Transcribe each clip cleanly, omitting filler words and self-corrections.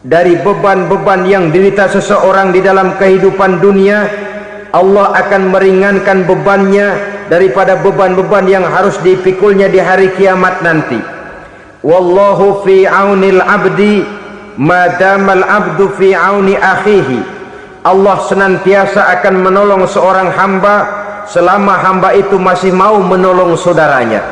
dari beban-beban yang diderita seseorang di dalam kehidupan dunia, Allah akan meringankan bebannya daripada beban-beban yang harus dipikulnya di hari kiamat nanti. Wallahu fi aunil abdi madamal abdu fi auni akhihi. Allah senantiasa akan menolong seorang hamba selama hamba itu masih mau menolong saudaranya.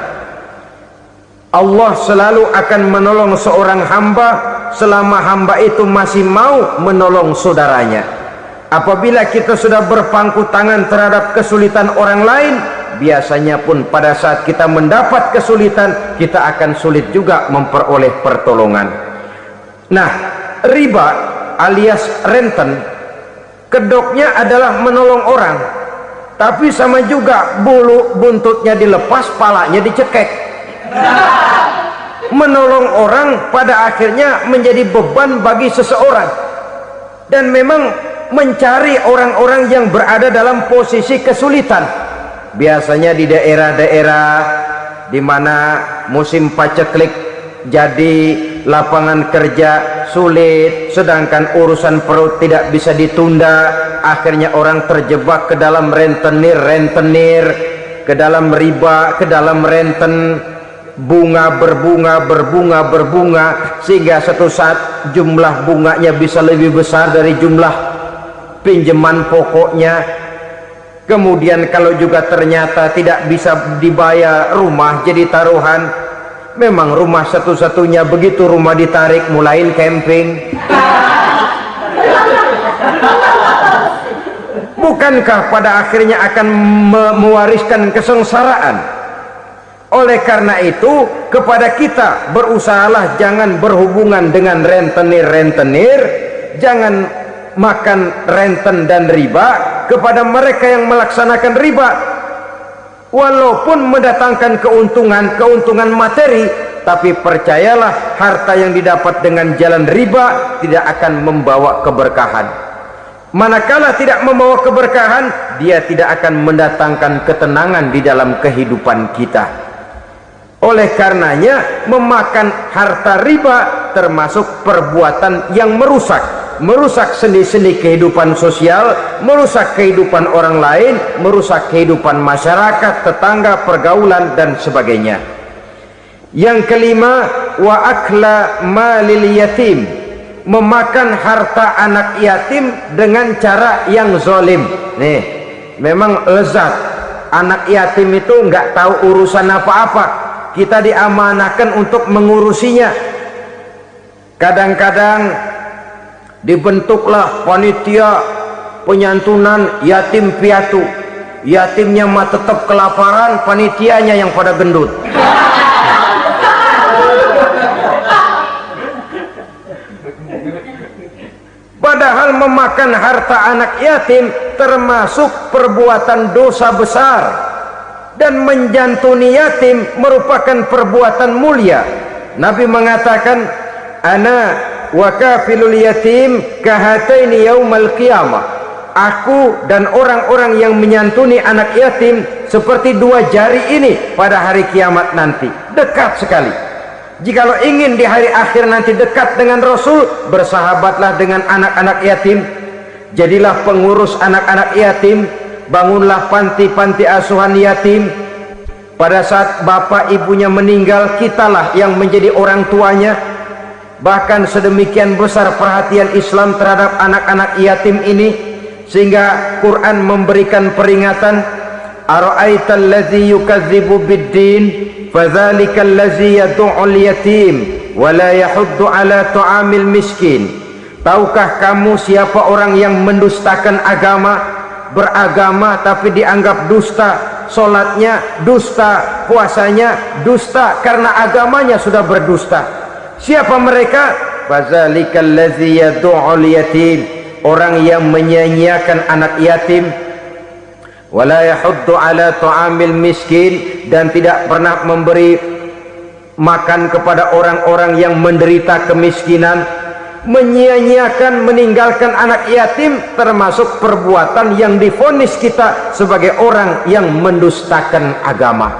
Allah selalu akan menolong seorang hamba selama hamba itu masih mau menolong saudaranya. Apabila kita sudah berpangku tangan terhadap kesulitan orang lain, biasanya pun pada saat kita mendapat kesulitan, kita akan sulit juga memperoleh pertolongan. Nah, riba alias renten, kedoknya adalah menolong orang, tapi sama juga bulu buntutnya dilepas, palanya dicekek. Menolong orang pada akhirnya menjadi beban bagi seseorang, dan memang mencari orang-orang yang berada dalam posisi kesulitan, biasanya di daerah-daerah di mana musim paceklik, jadi lapangan kerja sulit, sedangkan urusan perut tidak bisa ditunda. Akhirnya orang terjebak ke dalam rentenir, ke dalam riba, ke dalam renten. Bunga berbunga, sehingga satu saat jumlah bunganya bisa lebih besar dari jumlah pinjaman pokoknya. Kemudian kalau juga ternyata tidak bisa dibayar, rumah jadi taruhan. Memang rumah satu-satunya, begitu rumah ditarik mulain camping. Bukankah pada akhirnya akan mewariskan kesengsaraan? Oleh karena itu, kepada kita berusahalah jangan berhubungan dengan rentenir, jangan makan renten dan riba. Kepada mereka yang melaksanakan riba, walaupun mendatangkan keuntungan materi, tapi percayalah, harta yang didapat dengan jalan riba tidak akan membawa keberkahan. Manakala tidak membawa keberkahan, dia tidak akan mendatangkan ketenangan di dalam kehidupan kita. Oleh karenanya, memakan harta riba termasuk perbuatan yang merusak sendi-sendi kehidupan sosial, merusak kehidupan orang lain, merusak kehidupan masyarakat, tetangga, pergaulan, dan sebagainya. Yang kelima, wa akla malil yatim, memakan harta anak yatim dengan cara yang zalim. Nih, memang lezat. Anak yatim itu nggak tahu urusan apa-apa. Kita diamanahkan untuk mengurusinya. Kadang-kadang dibentuklah panitia penyantunan yatim piatu. Yatimnya mah tetap kelaparan, panitianya yang pada gendut. Padahal memakan harta anak yatim termasuk perbuatan dosa besar. Dan menjantuni yatim merupakan perbuatan mulia. Nabi mengatakan, ana wa kafilul yatim kahataini yaumal qiyamah. Aku dan orang-orang yang menyantuni anak yatim seperti dua jari ini pada hari kiamat nanti. Dekat sekali. Jikalau ingin di hari akhir nanti dekat dengan Rasul, bersahabatlah dengan anak-anak yatim. Jadilah pengurus anak-anak yatim. Bangunlah panti-panti asuhan yatim. Pada saat bapak ibunya meninggal, kitalah yang menjadi orang tuanya. Bahkan sedemikian besar perhatian Islam terhadap anak-anak yatim ini, sehingga Quran memberikan peringatan, ara'aital ladzi yukadzibu biddin fadzalikal ladzi yad'ul yatim wa la yahuddu ala ta'amil miskin. Tahukah kamu siapa orang yang mendustakan agama? Beragama tapi dianggap dusta, solatnya dusta, puasanya dusta, karena agamanya sudah berdusta. Siapa mereka? Fazalikal ladzi yad'ul yatim, orang yang menyia-nyiakan anak yatim. Wala yahuddu ala ta'amil miskin, dan tidak pernah memberi makan kepada orang-orang yang menderita kemiskinan. Menyia-nyiakan, meninggalkan anak yatim termasuk perbuatan yang divonis kita sebagai orang yang mendustakan agama.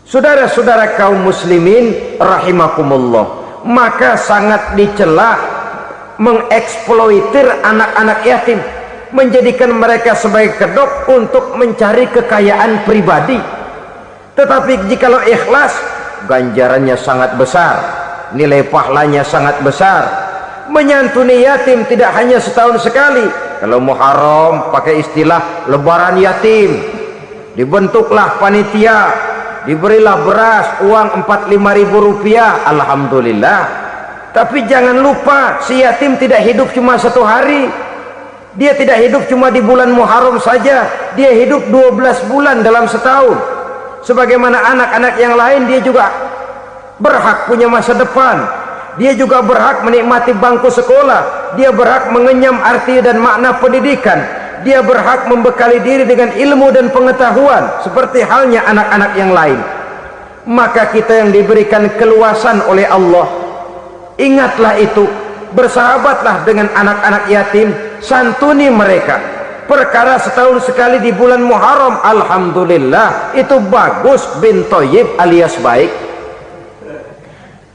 Saudara-saudara kaum muslimin rahimakumullah, maka sangat dicela mengeksploitir anak-anak yatim, menjadikan mereka sebagai kedok untuk mencari kekayaan pribadi. Tetapi jikalau ikhlas, ganjarannya sangat besar, nilai pahalanya sangat besar. Menyantuni yatim tidak hanya setahun sekali. Kalau Muharram pakai istilah lebaran yatim, dibentuklah panitia, diberilah beras, uang 45.000 rupiah, alhamdulillah. Tapi jangan lupa, si yatim tidak hidup cuma satu hari, dia tidak hidup cuma di bulan Muharram saja, dia hidup 12 bulan dalam setahun. Sebagaimana anak-anak yang lain, dia juga berhak punya masa depan. Dia juga berhak menikmati bangku sekolah, dia berhak mengenyam arti dan makna pendidikan, dia berhak membekali diri dengan ilmu dan pengetahuan seperti halnya anak-anak yang lain. Maka kita yang diberikan keluasan oleh Allah, ingatlah itu, bersahabatlah dengan anak-anak yatim, santuni mereka. Perkara setahun sekali di bulan Muharram, alhamdulillah, itu bagus bin Thayyib alias baik.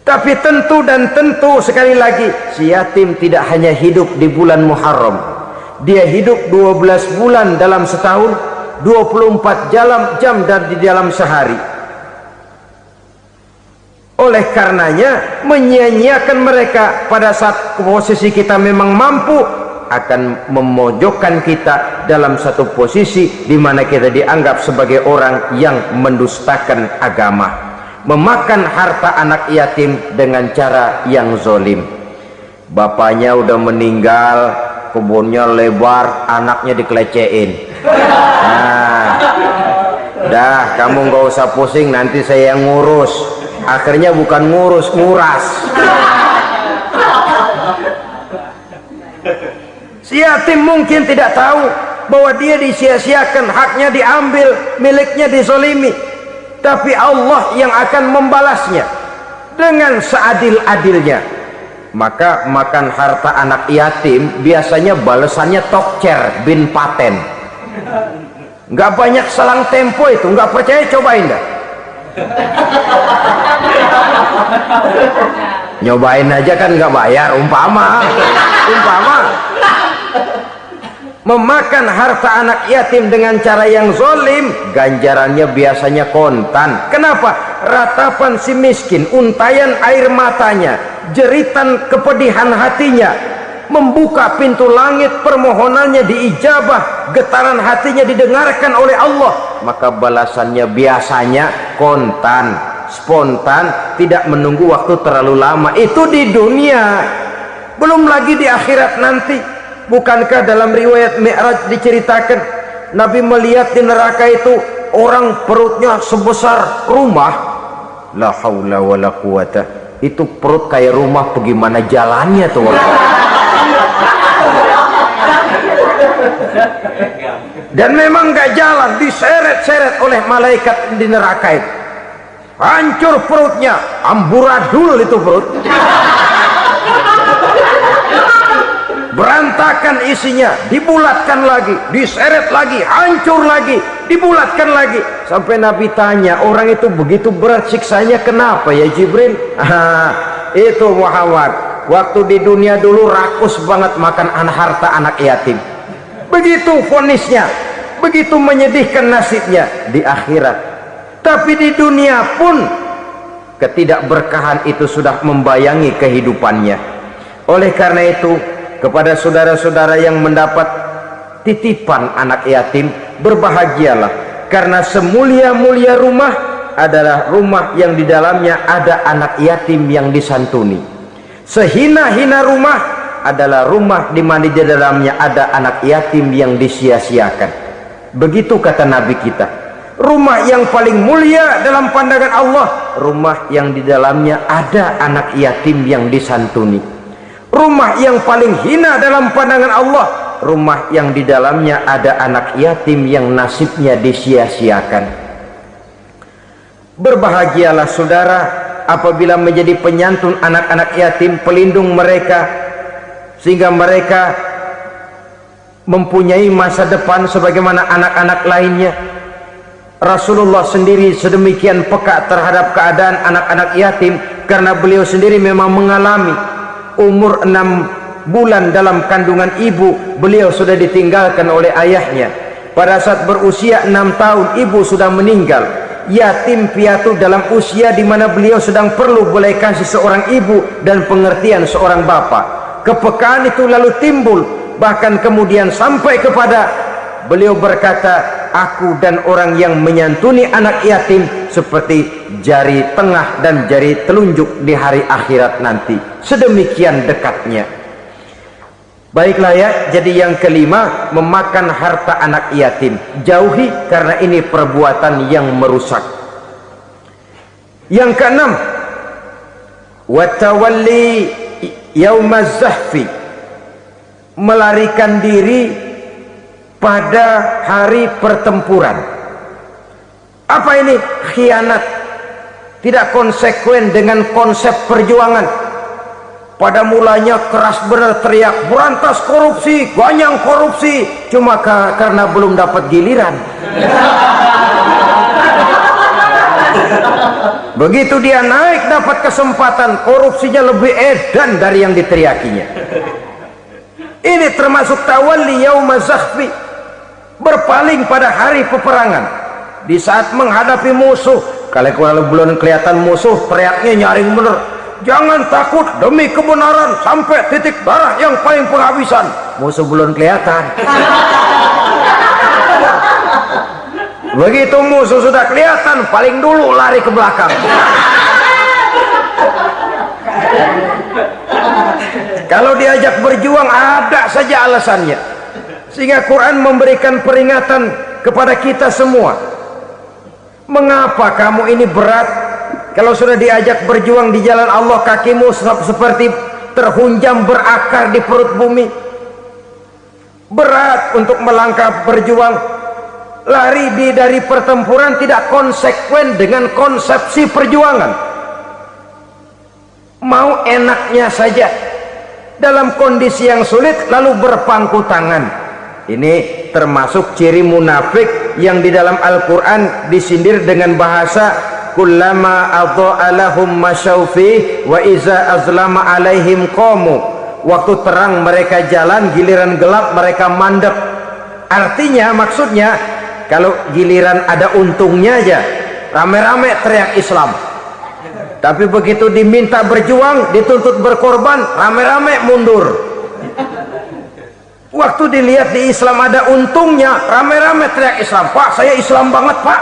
Tapi tentu dan tentu sekali lagi, si yatim tidak hanya hidup di bulan Muharram, dia hidup 12 bulan dalam setahun, 24 jam di dalam sehari. Oleh karenanya, menyia-nyiakan mereka pada saat posisi kita memang mampu akan memojokkan kita dalam satu posisi di mana kita dianggap sebagai orang yang mendustakan agama, memakan harta anak yatim dengan cara yang zolim. Bapaknya udah meninggal, kebunnya lebar, anaknya dikelecehin. Nah, dah kamu nggak usah pusing, nanti saya yang ngurus. Akhirnya bukan ngurus, nguras. Si yatim mungkin tidak tahu bahwa dia disia-siakan, haknya diambil, miliknya dizolimi. Tapi Allah yang akan membalasnya dengan seadil-adilnya. Maka makan harta anak yatim biasanya balasannya tokcer bin paten. Nggak banyak selang tempo itu, nggak percaya cobain dah. Nyobain aja kan nggak bayar, umpama. Memakan harta anak yatim dengan cara yang zolim, ganjarannya biasanya kontan. Kenapa? Ratapan si miskin, untayan air matanya, jeritan kepedihan hatinya, membuka pintu langit, permohonannya diijabah, getaran hatinya didengarkan oleh Allah. Maka balasannya biasanya kontan, spontan, tidak menunggu waktu terlalu lama. Itu di dunia, belum lagi di akhirat nanti. Bukankah dalam riwayat Mi'raj diceritakan Nabi melihat di neraka itu orang perutnya sebesar rumah, la haula wala quwata, itu perut kayak rumah, bagaimana jalannya tuh orang. Dan memang gak jalan, diseret-seret oleh malaikat di neraka itu, hancur perutnya, amburadul itu perut, berantakan isinya, dibulatkan lagi, diseret lagi, hancur lagi, dibulatkan lagi. Sampai Nabi tanya, orang itu begitu berat siksanya kenapa ya Jibril? Itu Muhammad, waktu di dunia dulu rakus banget makan harta anak yatim. Begitu vonisnya, begitu menyedihkan nasibnya di akhirat. Tapi di dunia pun ketidakberkahan itu sudah membayangi kehidupannya. Oleh karena itu, kepada saudara-saudara yang mendapat titipan anak yatim, berbahagialah, karena semulia-mulia rumah adalah rumah yang di dalamnya ada anak yatim yang disantuni. Sehina-hina rumah adalah rumah di mana di dalamnya ada anak yatim yang disia-siakan. Begitu kata Nabi kita. Rumah yang paling mulia dalam pandangan Allah, rumah yang di dalamnya ada anak yatim yang disantuni. Rumah yang paling hina dalam pandangan Allah, rumah yang di dalamnya ada anak yatim yang nasibnya disia-siakan. Berbahagialah saudara apabila menjadi penyantun anak-anak yatim, pelindung mereka, sehingga mereka mempunyai masa depan sebagaimana anak-anak lainnya. Rasulullah sendiri sedemikian peka terhadap keadaan anak-anak yatim karena beliau sendiri memang mengalami umur 6 bulan dalam kandungan ibu beliau sudah ditinggalkan oleh ayahnya. Pada saat berusia 6 tahun ibu sudah meninggal, yatim piatu dalam usia di mana beliau sedang perlu belas kasih seorang ibu dan pengertian seorang bapak. Kepekaan itu lalu timbul, bahkan kemudian sampai kepada beliau berkata, aku dan orang yang menyantuni anak yatim seperti jari tengah dan jari telunjuk di hari akhirat nanti. Sedemikian dekatnya. Baiklah ya, jadi yang kelima, memakan harta anak yatim. Jauhi karena ini perbuatan yang merusak. Yang keenam, watawalli yaumaz zahfi, melarikan diri pada hari pertempuran. Apa ini? Khianat, tidak konsekuen dengan konsep perjuangan. Pada mulanya keras benar teriak berantas korupsi, ganyang korupsi, cuma karena belum dapat giliran. Begitu dia naik dapat kesempatan, korupsinya lebih edan dari yang diteriakinya. Ini termasuk tawalli yaumaz zahfi, berpaling pada hari peperangan. Di saat menghadapi musuh, kalau belum kelihatan musuh, teriaknya nyaring bener, jangan takut demi kebenaran sampai titik darah yang paling penghabisan. Musuh belum kelihatan. Begitu musuh sudah kelihatan, paling dulu lari ke belakang. Kalau diajak berjuang ada saja alasannya. Sehingga Quran memberikan peringatan kepada kita semua. Mengapa kamu ini berat? Kalau sudah diajak berjuang di jalan Allah, kakimu seperti terhunjam berakar di perut bumi. Berat untuk melangkah berjuang. Lari dari pertempuran tidak konsekuen dengan konsepsi perjuangan. Mau enaknya saja dalam kondisi yang sulit lalu berpangku tangan. Ini termasuk ciri munafik yang di dalam Al-Quran disindir dengan bahasa kullama adha'a lahum masyaufi wa iza azlama alaihim qamu. Waktu terang mereka jalan, giliran gelap mereka mandek. Artinya, maksudnya kalau giliran ada untungnya aja rame-rame teriak Islam, tapi begitu diminta berjuang, dituntut berkorban, rame-rame mundur. Waktu dilihat di Islam ada untungnya, rame-rame teriak Islam. Pak, saya Islam banget Pak.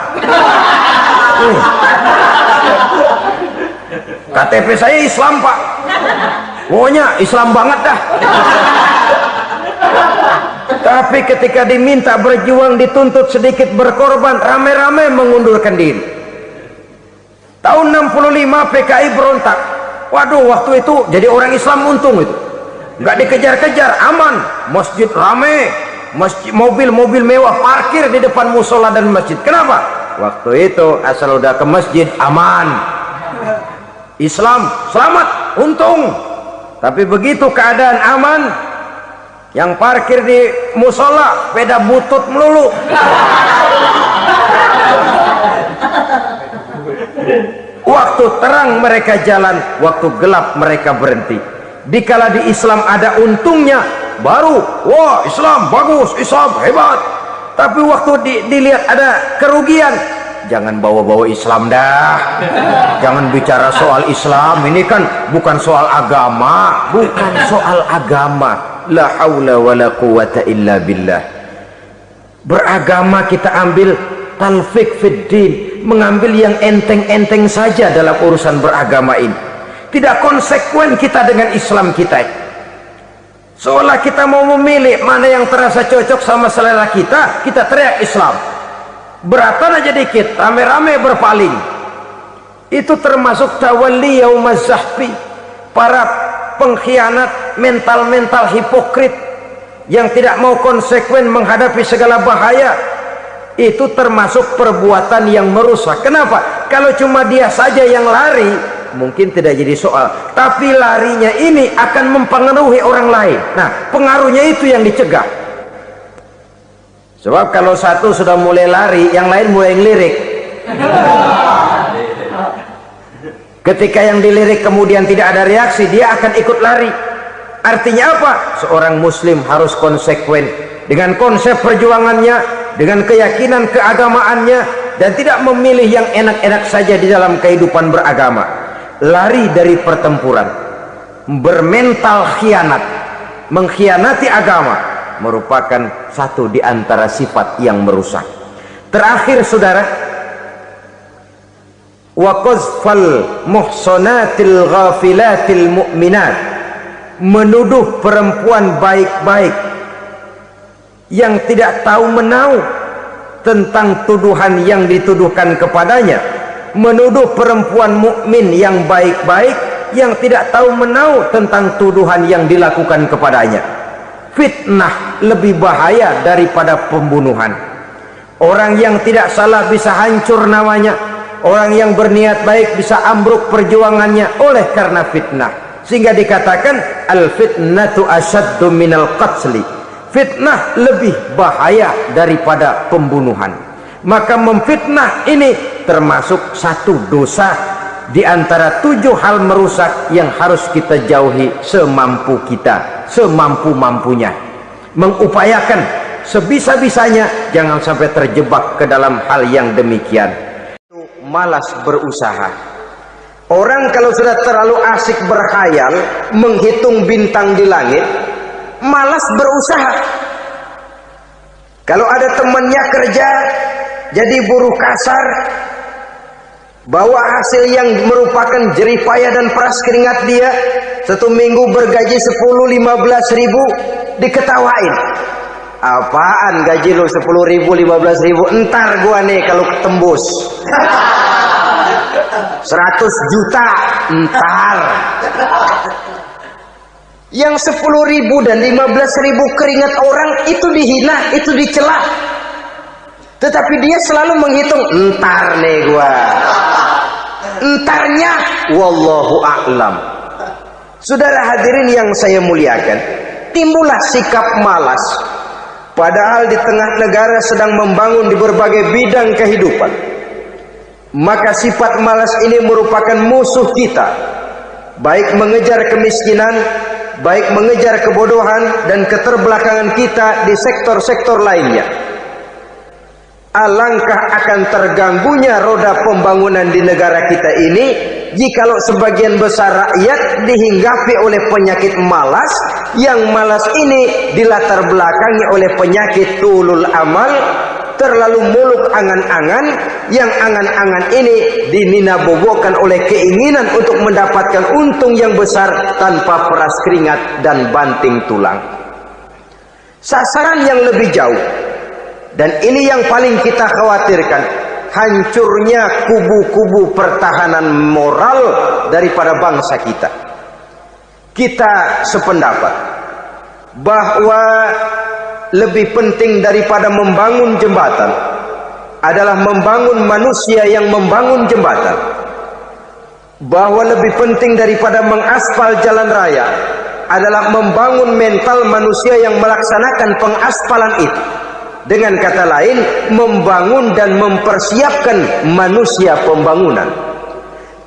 KTP saya Islam Pak. Pokoknya Islam banget dah. Tapi ketika diminta berjuang, dituntut sedikit berkorban, rame-rame mengundurkan diri. Tahun 65 PKI berontak. Waduh, waktu itu jadi orang Islam untung itu. Nggak dikejar-kejar, aman. Masjid rame, mobil-mobil mewah parkir di depan musola dan masjid. Kenapa? Waktu itu asal udah ke masjid aman. Islam selamat, untung. Tapi begitu keadaan aman, yang parkir di musola sepeda butut melulu. Waktu terang mereka jalan, waktu gelap mereka berhenti. Dikala di Islam ada untungnya, baru wah Islam bagus, Islam hebat. Tapi waktu dilihat ada kerugian, jangan bawa-bawa Islam dah. Jangan bicara soal Islam, ini kan bukan soal agama. Bukan soal agama. La haula wa la quwata illa billah. Beragama kita ambil talfik fid din, mengambil yang enteng-enteng saja dalam urusan beragama ini. Tidak konsekuen kita dengan Islam kita. Seolah kita mau memilih mana yang terasa cocok sama selera kita, kita teriak Islam. Beratan aja dikit, rame-rame berpaling. Itu termasuk tawalli yaumaz zahfi. Para pengkhianat, mental-mental hipokrit yang tidak mau konsekuen menghadapi segala bahaya. Itu termasuk perbuatan yang merusak. Kenapa? Kalau cuma dia saja yang lari, mungkin tidak jadi soal, tapi larinya ini akan mempengaruhi orang lain. Nah, pengaruhnya itu yang dicegah. Sebab kalau satu sudah mulai lari, yang lain mulai ngelirik. Ketika yang dilirik kemudian tidak ada reaksi, dia akan ikut lari. Artinya apa? Seorang muslim harus konsekuen dengan konsep perjuangannya, dengan keyakinan keagamaannya, dan tidak memilih yang enak-enak saja di dalam kehidupan beragama. Lari dari pertempuran, bermental khianat, mengkhianati agama, merupakan satu di antara sifat yang merusak. Terakhir saudara, wa qazfal muhsanatil ghafilatil mu'minat, menuduh perempuan baik-baik yang tidak tahu menau tentang tuduhan yang dituduhkan kepadanya, menuduh perempuan mukmin yang baik-baik yang tidak tahu menau tentang tuduhan yang dilakukan kepadanya. Fitnah lebih bahaya daripada pembunuhan. Orang yang tidak salah bisa hancur namanya, orang yang berniat baik bisa ambruk perjuangannya oleh karena fitnah. Sehingga dikatakan al-fitnatu asyaddu minal qatli, fitnah lebih bahaya daripada pembunuhan. Maka memfitnah ini termasuk satu dosa di antara 7 hal merusak yang harus kita jauhi semampu kita, semampu-mampunya. Mengupayakan sebisa-bisanya jangan sampai terjebak ke dalam hal yang demikian. Malas berusaha. Orang kalau sudah terlalu asik berkhayal, menghitung bintang di langit, malas berusaha. Kalau ada temannya kerja jadi buruh kasar, bawa hasil yang merupakan jeripaya dan peras keringat dia, 1 minggu bergaji 10-15 ribu, diketawain. Apaan gaji lo 10 ribu 15 ribu, entar gua nih kalau ketembus 100 juta entar. Yang 10 ribu dan 15 ribu keringat orang itu dihina, itu dicela, tetapi dia selalu menghitung, entar nih gua, entarnya wallahu a'lam. Saudara hadirin yang saya muliakan, timbullah sikap malas padahal di tengah negara sedang membangun di berbagai bidang kehidupan. Maka sifat malas ini merupakan musuh kita, baik mengejar kemiskinan, baik mengejar kebodohan dan keterbelakangan kita di sektor-sektor lainnya. Alangkah akan terganggunya roda pembangunan di negara kita ini jikalau sebagian besar rakyat dihinggapi oleh penyakit malas, yang malas ini dilatar belakangi oleh penyakit tulul amal, terlalu muluk angan-angan, yang angan-angan ini dininabobokan oleh keinginan untuk mendapatkan untung yang besar tanpa peras keringat dan banting tulang. Sasaran yang lebih jauh, dan ini yang paling kita khawatirkan, hancurnya kubu-kubu pertahanan moral daripada bangsa kita. Kita sependapat bahwa lebih penting daripada membangun jembatan adalah membangun manusia yang membangun jembatan. Bahwa lebih penting daripada mengaspal jalan raya adalah membangun mental manusia yang melaksanakan pengaspalan itu. Dengan kata lain, membangun dan mempersiapkan manusia pembangunan.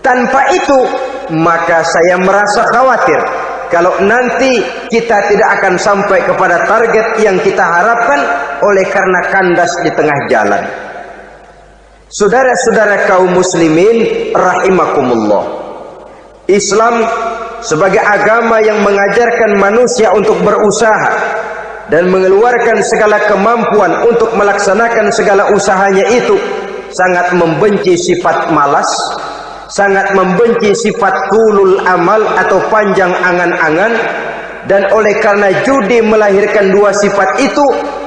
Tanpa itu, maka saya merasa khawatir kalau nanti kita tidak akan sampai kepada target yang kita harapkan oleh karena kandas di tengah jalan. Saudara-saudara kaum muslimin rahimakumullah, Islam sebagai agama yang mengajarkan manusia untuk berusaha dan mengeluarkan segala kemampuan untuk melaksanakan segala usahanya itu, sangat membenci sifat malas, sangat membenci sifat tulul amal atau panjang angan-angan. Dan oleh karena judi melahirkan 2 sifat itu,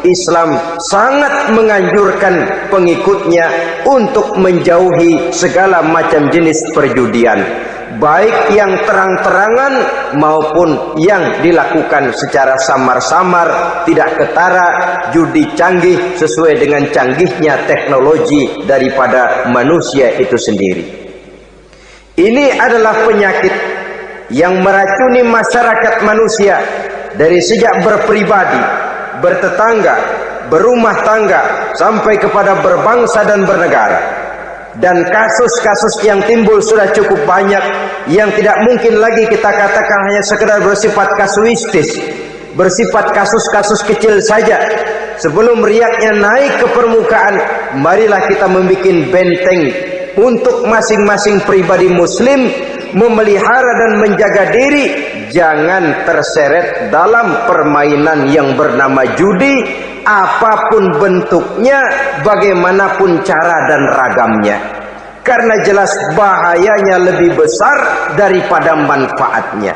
Islam sangat menganjurkan pengikutnya untuk menjauhi segala macam jenis perjudian, baik yang terang-terangan maupun yang dilakukan secara samar-samar, tidak ketara, judi canggih sesuai dengan canggihnya teknologi daripada manusia itu sendiri. Ini adalah penyakit yang meracuni masyarakat manusia dari sejak berpribadi, bertetangga, berumah tangga, sampai kepada berbangsa dan bernegara. Dan kasus-kasus yang timbul sudah cukup banyak, yang tidak mungkin lagi kita katakan hanya sekedar bersifat kasuistis, bersifat kasus-kasus kecil saja. Sebelum riaknya naik ke permukaan, marilah kita membuat benteng untuk masing-masing pribadi muslim memelihara dan menjaga diri, jangan terseret dalam permainan yang bernama judi, apapun bentuknya, bagaimanapun cara dan ragamnya. Karena jelas bahayanya lebih besar daripada manfaatnya.